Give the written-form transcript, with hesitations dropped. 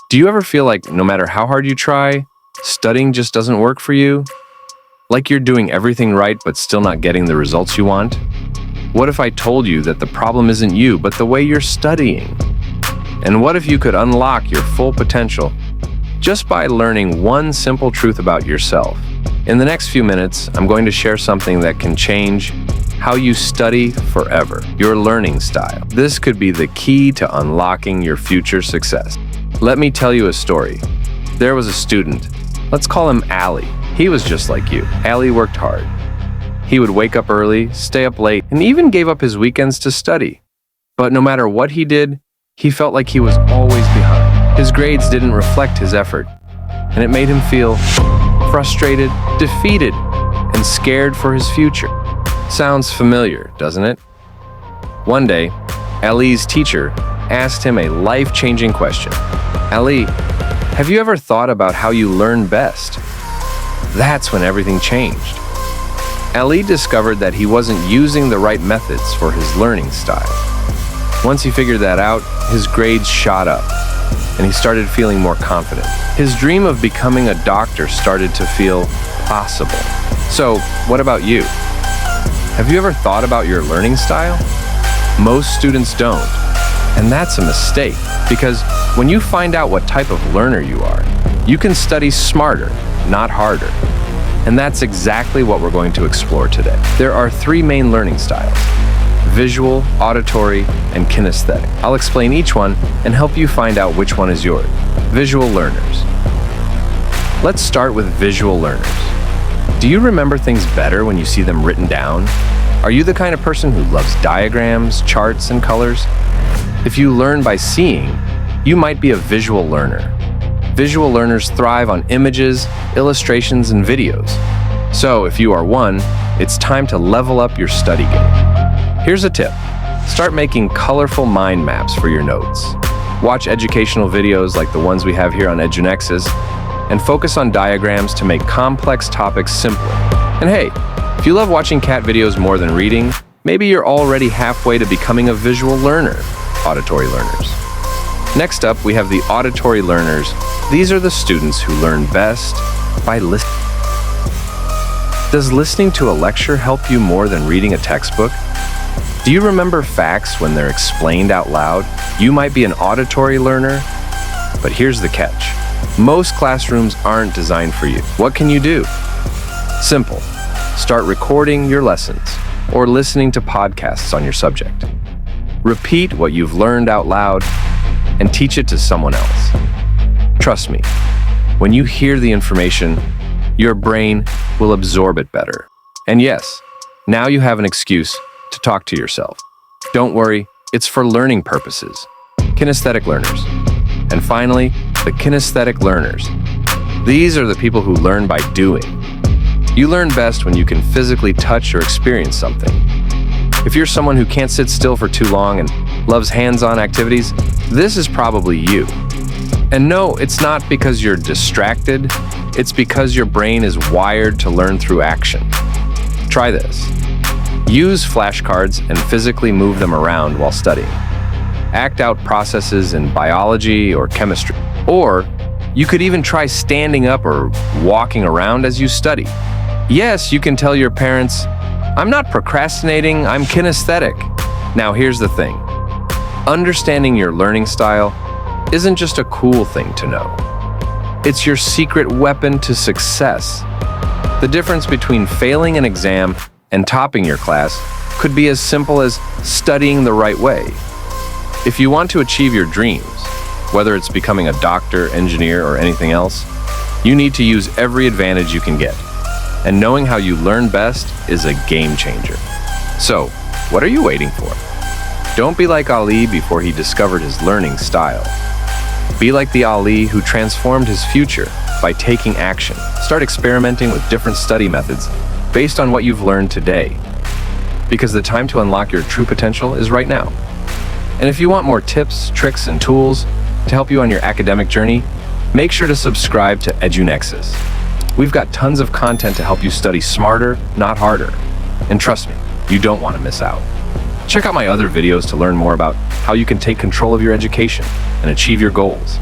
Do you ever feel like no matter how hard you try, studying just doesn't work for you? Like you're doing everything right but still not getting the results you want? What if I told you that the problem isn't you, but the way you're studying? And what if you could unlock your full potential just by learning one simple truth about yourself? In the next few minutes, I'm going to share something that can change how you study forever, your learning style. This could be the key to unlocking your future success. Let me tell you a story. There was a student. Let's call him Ali. He was just like you. Ali worked hard. He would wake up early, stay up late, and even gave up his weekends to study. But no matter what he did, he felt like he was always behind. His grades didn't reflect his effort, and it made him feel frustrated, defeated, and scared for his future. Sounds familiar, doesn't it? One day, Ali's teacher asked him a life-changing question. Ali, have you ever thought about how you learn best? That's when everything changed. Ali discovered that he wasn't using the right methods for his learning style. Once he figured that out, his grades shot up, and he started feeling more confident. His dream of becoming a doctor started to feel possible. So, what about you? Have you ever thought about your learning style? Most students don't, and that's a mistake, because when you find out what type of learner you are, you can study smarter, not harder. And that's exactly what we're going to explore today. There are three main learning styles: visual, auditory, and kinesthetic. I'll explain each one and help you find out which one is yours. Visual learners. Let's start with visual learners. Do you remember things better when you see them written down? Are you the kind of person who loves diagrams, charts, and colors? If you learn by seeing, you might be a visual learner. Visual learners thrive on images, illustrations, and videos. So if you are one, it's time to level up your study game. Here's a tip. Start making colorful mind maps for your notes. Watch educational videos like the ones we have here on EduNexus, and focus on diagrams to make complex topics simpler. And hey, if you love watching cat videos more than reading, maybe you're already halfway to becoming a visual learner. Auditory learners. Next up, we have the auditory learners. These are the students who learn best by listening. Does listening to a lecture help you more than reading a textbook? Do you remember facts when they're explained out loud? You might be an auditory learner, but here's the catch. Most classrooms aren't designed for you. What can you do? Simple. Start recording your lessons or listening to podcasts on your subject. Repeat what you've learned out loud and teach it to someone else. Trust me, when you hear the information, your brain will absorb it better. And yes, now you have an excuse to talk to yourself. Don't worry, it's for learning purposes. Kinesthetic learners. And finally, the kinesthetic learners. These are the people who learn by doing. You learn best when you can physically touch or experience something. If you're someone who can't sit still for too long and loves hands-on activities, this is probably you. And no, it's not because you're distracted, it's because your brain is wired to learn through action. Try this. Use flashcards and physically move them around while studying. Act out processes in biology or chemistry. Or you could even try standing up or walking around as you study. Yes, you can tell your parents, "I'm not procrastinating, I'm kinesthetic." Now here's the thing. Understanding your learning style isn't just a cool thing to know. It's your secret weapon to success. The difference between failing an exam and topping your class could be as simple as studying the right way. If you want to achieve your dreams, whether it's becoming a doctor, engineer, or anything else, you need to use every advantage you can get. And knowing how you learn best is a game changer. So, what are you waiting for? Don't be like Ali before he discovered his learning style. Be like the Ali who transformed his future by taking action. Start experimenting with different study methods based on what you've learned today. Because the time to unlock your true potential is right now. And if you want more tips, tricks, and tools to help you on your academic journey, make sure to subscribe to EduNexus. We've got tons of content to help you study smarter, not harder. And trust me, you don't want to miss out. Check out my other videos to learn more about how you can take control of your education and achieve your goals.